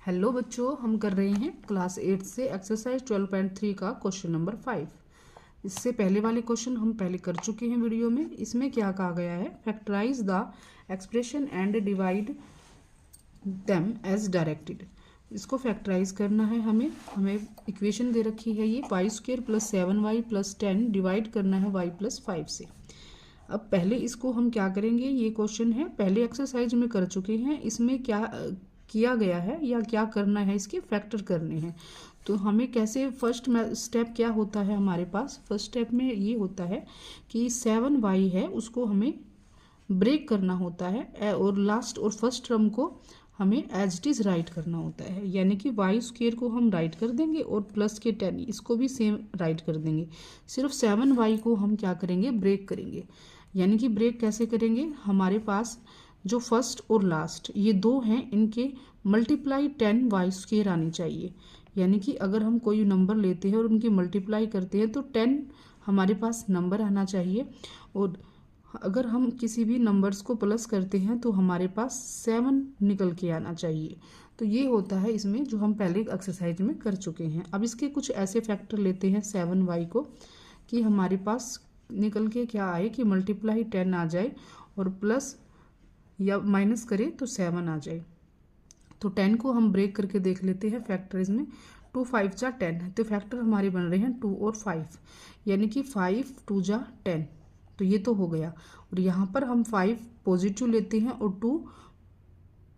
Hello बच्चों, हम कर रहे हैं क्लास 8 से एक्सरसाइज 12.3 का क्वेश्चन नंबर 5। इससे पहले वाले क्वेश्चन हम पहले कर चुके हैं वीडियो में। इसमें क्या कहा गया है, factorize the expression and divide them as directed. इसको फैक्टराइज करना है। हमें इक्वेशन दे रखी है ये y² + 7y + 10 डिवाइड करना है y + 5 से। अब पहले इसको हम क्या करेंगे, ये क्वेश्चन है पहले एक्सरसाइज में कर चुके हैं। इसमें क्या किया गया है या क्या करना है, इसके फैक्टर करने हैं। तो हमें कैसे, फर्स्ट स्टेप क्या होता है हमारे पास, फर्स्ट स्टेप में ये होता है कि 7y है उसको हमें ब्रेक करना होता है और लास्ट और फर्स्ट टर्म को हमें एज इट इज़ राइट करना होता है। यानी कि y² को हम राइट कर देंगे और प्लस के 10 इसको भी सेम राइट कर देंगे। सिर्फ 7y को हम क्या करेंगे, ब्रेक करेंगे। यानी कि ब्रेक कैसे करेंगे, हमारे पास जो फर्स्ट और लास्ट ये दो हैं, इनके मल्टीप्लाई 10y² आनी चाहिए। यानी कि अगर हम कोई नंबर लेते हैं और उनकी मल्टीप्लाई करते हैं तो 10 हमारे पास नंबर आना चाहिए, और अगर हम किसी भी नंबर्स को प्लस करते हैं तो हमारे पास 7 निकल के आना चाहिए। तो ये होता है इसमें, जो हम पहले एक्सरसाइज में कर चुके हैं। अब इसके कुछ ऐसे फैक्टर लेते हैं 7y को कि हमारे पास निकल के क्या आए कि मल्टीप्लाई 10 आ जाए और प्लस या माइनस करें तो 7 आ जाए। तो 10 को हम ब्रेक करके देख लेते हैं फैक्टर्स में। 2 5 जा 10 है, तो फैक्टर हमारे बन रहे हैं 2 और 5। यानी कि 5 2 जा 10, तो ये तो हो गया। और यहाँ पर हम 5 पॉजिटिव लेते हैं और 2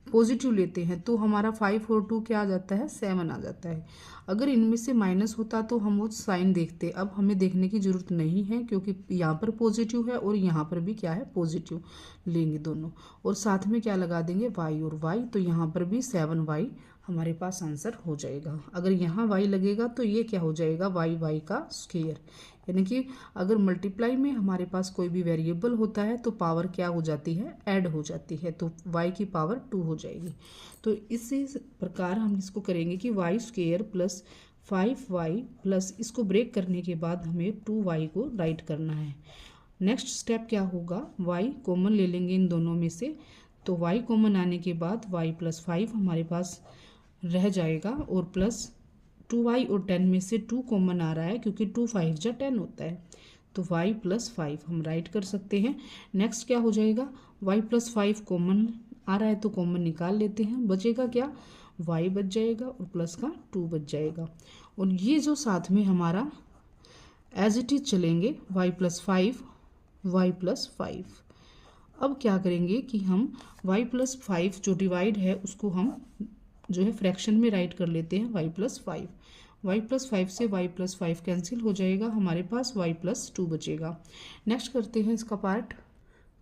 पॉजिटिव लेते हैं, तो हमारा 5 और 2 क्या आ जाता है, 7 आ जाता है। अगर इनमें से माइनस होता तो हम वो साइन देखते। अब हमें देखने की ज़रूरत नहीं है क्योंकि यहाँ पर पॉजिटिव है और यहाँ पर भी क्या है, पॉजिटिव लेंगे दोनों। और साथ में क्या लगा देंगे, y और y, तो यहाँ पर भी 7y हमारे पास आंसर हो जाएगा। अगर यहाँ y लगेगा तो ये क्या हो जाएगा, y का स्क्वायर। यानी कि अगर मल्टीप्लाई में हमारे पास कोई भी वेरिएबल होता है तो पावर क्या हो जाती है, ऐड हो जाती है, तो y की पावर 2 हो जाएगी। तो इसी प्रकार हम इसको करेंगे कि y² + 5y प्लस इसको ब्रेक करने के बाद हमें 2y को राइट करना है। नेक्स्ट स्टेप क्या होगा, y कॉमन ले लेंगे इन दोनों में से, तो y कॉमन आने के बाद y + 5 हमारे पास रह जाएगा और प्लस 2y और 10 में से 2 कॉमन आ रहा है क्योंकि 2 5 जा 10 होता है, तो y + 5 हम राइट कर सकते हैं। नेक्स्ट क्या हो जाएगा, y + 5 कॉमन आ रहा है तो कॉमन निकाल लेते हैं, बचेगा क्या, y बच जाएगा और प्लस का 2 बच जाएगा। और ये जो साथ में हमारा एज इट इज चलेंगे y + 5 y + 5। अब क्या करेंगे कि हम y + 5 जो डिवाइड है उसको हम जो है फ्रैक्शन में राइट कर लेते हैं, y + 5। y + 5 से y + 5 कैंसिल हो जाएगा, हमारे पास y + 2 बचेगा। नेक्स्ट करते हैं इसका पार्ट,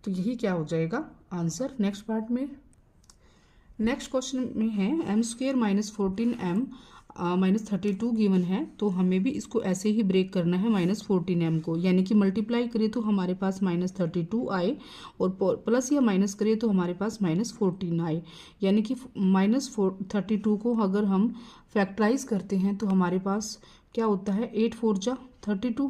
तो यही क्या हो जाएगा आंसर नेक्स्ट पार्ट में। नेक्स्ट क्वेश्चन में है m² - 14m - 32 गिवन है, तो हमें भी इसको ऐसे ही ब्रेक करना है -14m को। यानी कि मल्टीप्लाई करें तो हमारे पास -32 आए और प्लस या माइनस करें तो हमारे पास -14 आए। यानी कि -32 को अगर हम फैक्टराइज करते हैं तो हमारे पास क्या होता है, 8 4 जा 32,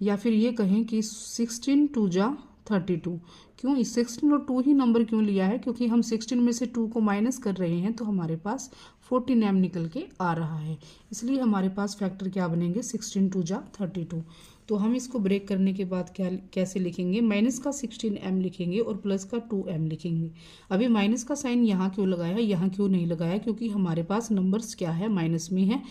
या फिर ये कहें कि 16 2 जा 32। क्यों 16 और 2 ही नंबर क्यों लिया है, क्योंकि हम 16 में से 2 को माइनस कर रहे हैं तो हमारे पास 14m निकल के आ रहा है, इसलिए हमारे पास फैक्टर क्या बनेंगे, 16 2 जा 32। तो हम इसको ब्रेक करने के बाद क्या कैसे लिखेंगे, माइनस का 16m लिखेंगे और प्लस का 2m लिखेंगे। अभी माइनस का साइन यहाँ क्यों लगाया, यहाँ क्यों नहीं लगाया, क्योंकि हमारे पास नंबर्स क्या है, माइनस में है।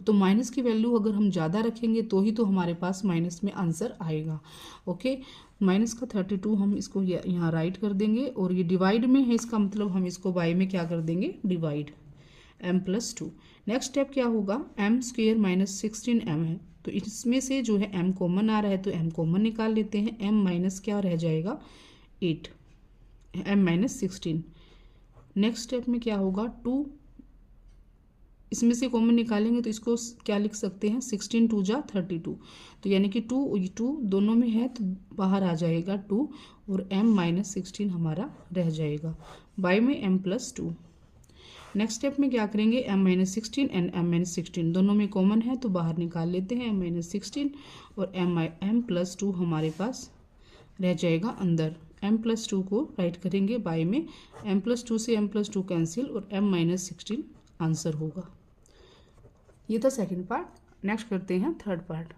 तो माइनस की वैल्यू अगर हम ज़्यादा रखेंगे तो ही तो हमारे पास माइनस में आंसर आएगा। ओके, माइनस का 32 हम इसको यहाँ राइट कर देंगे, और ये डिवाइड में है, इसका मतलब हम इसको बाय में क्या कर देंगे, डिवाइड m + 2। नेक्स्ट स्टेप क्या होगा, m² - 16m है, तो इसमें से जो है m कॉमन आ रहा है तो m कॉमन निकाल लेते हैं। m माइनस क्या रह जाएगा, 8, m - 16। नेक्स्ट स्टेप में क्या होगा, 2 इसमें से कॉमन निकालेंगे तो इसको क्या लिख सकते हैं, 16 2 जा 32। तो यानी कि 2 दोनों में है तो बाहर आ जाएगा 2 और m - 16 हमारा रह जाएगा, बाय में m + 2। नेक्स्ट स्टेप में क्या करेंगे, m - 16 एंड m - 16 दोनों में कॉमन है तो बाहर निकाल लेते हैं m - 16 और m + 2 हमारे पास रह जाएगा अंदर। m + 2 को राइट करेंगे बाय में, m + 2 से m + 2 कैंसिल और m - 16 आंसर होगा। ये था सेकंड पार्ट। नेक्स्ट करते हैं थर्ड पार्ट।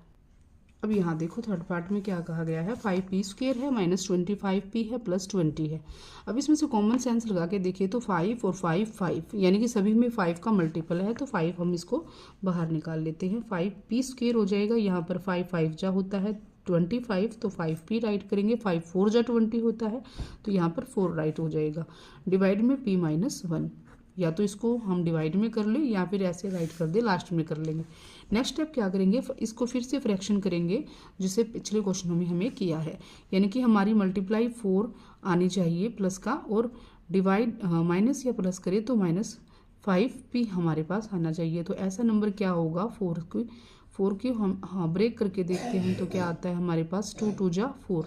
अब यहाँ देखो थर्ड पार्ट में क्या कहा गया है, 5p² है माइनस 25p है प्लस 20 है। अब इसमें से कॉमन सेंस लगा के देखिए तो 5 और 5 5 यानी कि सभी में 5 का मल्टीपल है, तो 5 हम इसको बाहर निकाल लेते हैं। 5p² हो जाएगा, यहाँ पर 5 5 जा होता है 25, तो 5p राइट करेंगे। 5 4 जा 20 होता है, तो यहाँ पर 4 राइट हो जाएगा। डिवाइड में p-1, या तो इसको हम डिवाइड में कर ले या फिर ऐसे राइट कर दे, लास्ट में कर लेंगे। नेक्स्ट स्टेप क्या करेंगे, इसको फिर से फ्रैक्शन करेंगे जिसे पिछले क्वेश्चनों में हमें किया है, यानी कि हमारी मल्टीप्लाई 4 आनी चाहिए प्लस का, और डिवाइड माइनस या प्लस करें तो -5p हमारे पास आना चाहिए। तो ऐसा नंबर क्या होगा, 4 की हम ब्रेक करके देखते हैं तो क्या आता है हमारे पास, 2 2 जा 4।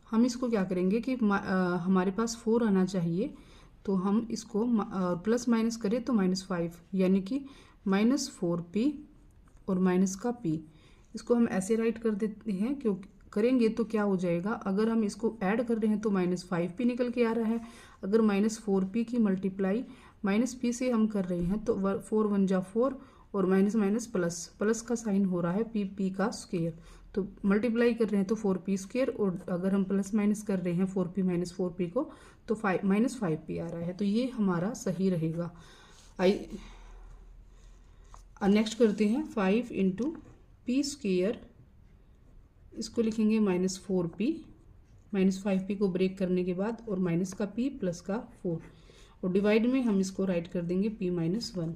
हम इसको क्या करेंगे कि हमारे पास 4 आना चाहिए, तो हम इसको प्लस माइनस करें तो -5, यानी कि -4p और माइनस का p, इसको हम ऐसे राइट कर देते हैं। क्योंकि करेंगे तो क्या हो जाएगा, अगर हम इसको ऐड कर रहे हैं तो -5p निकल के आ रहा है। अगर -4p की मल्टीप्लाई -p से हम कर रहे हैं तो 4 1 जा 4 और माइनस प्लस का साइन हो रहा है p का स्क्वायर, तो मल्टीप्लाई कर रहे हैं तो 4p², और अगर हम प्लस माइनस कर रहे हैं 4p - 4p को तो -5p आ रहा है, तो ये हमारा सही रहेगा। नेक्स्ट करते हैं 5 × p², इसको लिखेंगे -4p, -5p को ब्रेक करने के बाद, और माइनस का p प्लस का 4, और डिवाइड में हम इसको राइट कर देंगे p-1।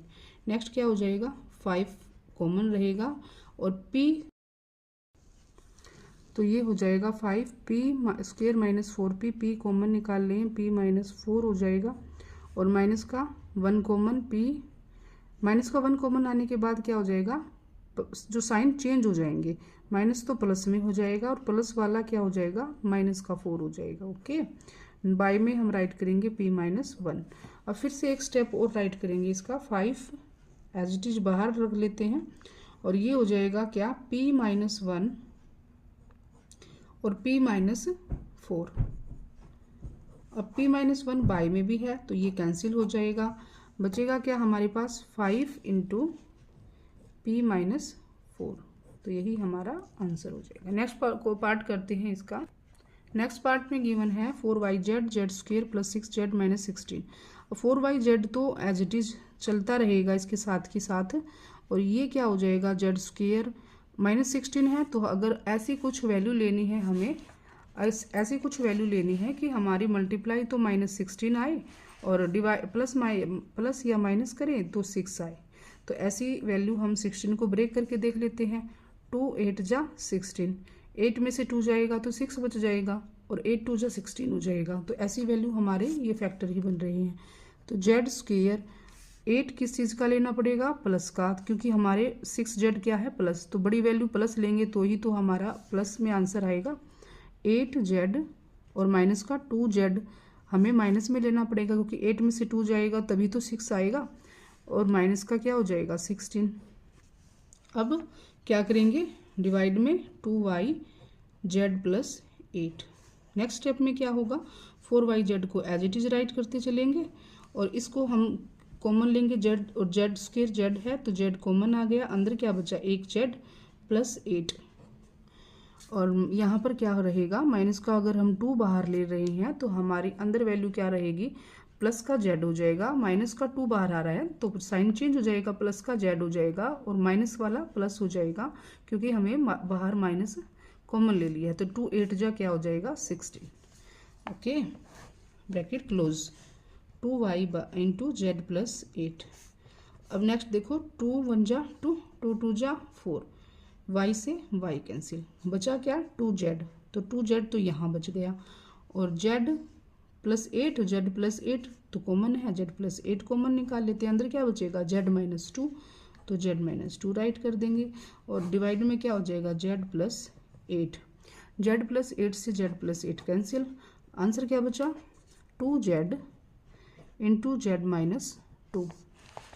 नेक्स्ट क्या हो जाएगा, 5 कॉमन रहेगा और p, तो ये हो जाएगा 5p² - 4p, p कॉमन निकाल लें, p-4 हो जाएगा, और माइनस का 1 कॉमन, माइनस का 1 कॉमन आने के बाद क्या हो जाएगा, जो साइन चेंज हो जाएंगे, माइनस तो प्लस में हो जाएगा और प्लस वाला क्या हो जाएगा, -4 हो जाएगा। ओके, बाय में हम राइट करेंगे p-1। अब फिर से एक स्टेप और राइट करेंगे इसका, 5 एज इट इज बाहर रख लेते हैं, और ये हो जाएगा क्या, p-1 और p-4। अब p-1 बाय में भी है तो ये कैंसिल हो जाएगा, बचेगा क्या हमारे पास, 5 × p-4, तो यही हमारा आंसर हो जाएगा। नेक्स्ट पार्ट करते हैं इसका। नेक्स्ट पार्ट में गिवन है 4yz z² + 6z - 16। 4yz तो एज इट इज चलता रहेगा इसके साथ के साथ, और ये क्या हो जाएगा, z² -16 है, तो अगर ऐसी कुछ वैल्यू लेनी है हमें, ऐसी कुछ वैल्यू लेनी है कि हमारी मल्टीप्लाई तो -16 आए और डिवाइड प्लस या माइनस करें तो 6 आए, तो ऐसी वैल्यू हम 16 को ब्रेक करके देख लेते हैं। 2 8 जा 16, 8 में से 2 जाएगा तो 6 बच जाएगा, और 8 2 जा 16 हो जाएगा, तो ऐसी वैल्यू हमारे ये फैक्टर ही बन रही हैं। तो z² 8 किस चीज़ का लेना पड़ेगा, प्लस का, क्योंकि हमारे 6z क्या है, प्लस, तो बड़ी वैल्यू प्लस लेंगे तो ही तो हमारा प्लस में आंसर आएगा। 8z और माइनस का 2z हमें माइनस में लेना पड़ेगा, क्योंकि 8 में से 2 जाएगा तभी तो 6 आएगा, और माइनस का क्या हो जाएगा, 16। अब क्या करेंगे, डिवाइड में 2yz + 8। नेक्स्ट स्टेप में क्या होगा, 4yz को एज इट इज राइट करते चलेंगे, और इसको हम कॉमन लेंगे, z और z² z है तो z कॉमन आ गया, अंदर क्या बचा, 1z + 8, और यहाँ पर क्या रहेगा, माइनस का अगर हम 2 बाहर ले रहे हैं तो हमारी अंदर वैल्यू क्या रहेगी, प्लस का z हो जाएगा, माइनस का 2 बाहर आ रहा है तो साइन चेंज हो जाएगा, प्लस का z हो जाएगा और माइनस वाला प्लस हो जाएगा, क्योंकि हमें बाहर माइनस कॉमन ले लिया है, तो 2 8 जा क्या हो जाएगा, 16। Okay, bracket close, 2y × z + 8। अब नेक्स्ट देखो, 2 1 जा 2, 2 2 जा 4, y से y कैंसिल, बचा क्या, 2z, तो 2z तो यहाँ बच गया, और z + 8, z + 8 तो कॉमन है, z + 8 कॉमन निकाल लेते हैं, अंदर क्या बचेगा, z - 2, तो z - 2 राइट कर देंगे, और डिवाइड में क्या हो जाएगा, z + 8, z + 8 से z + 8 कैंसिल, आंसर क्या बचा, 2z × z - 2,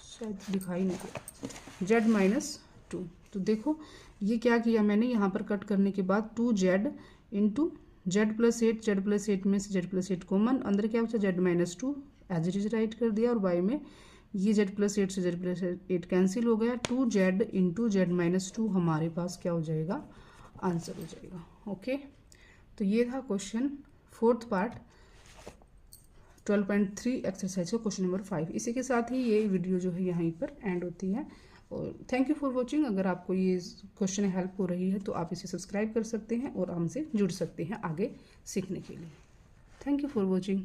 शायद दिखाई नहीं दिया, z - 2। तो देखो ये क्या किया मैंने, यहाँ पर कट करने के बाद 2z × z + 8, z + 8 में से z + 8 कॉमन, अंदर क्या बचा, z - 2, as it is write कर दिया, और y में ये z+8 से z+8 कैंसिल हो गया, 2z इंटू z-2 हमारे पास क्या हो जाएगा, आंसर हो जाएगा। ओके, तो ये था क्वेश्चन 4th पार्ट 12.3 एक्सरसाइज का क्वेश्चन नंबर 5। इसी के साथ ही ये वीडियो जो है यहीं पर एंड होती है। और थैंक यू फॉर वॉचिंग। अगर आपको ये क्वेश्चन हेल्प हो रही है तो आप इसे सब्सक्राइब कर सकते हैं और हमसे जुड़ सकते हैं आगे सीखने के लिए। Thank you for watching.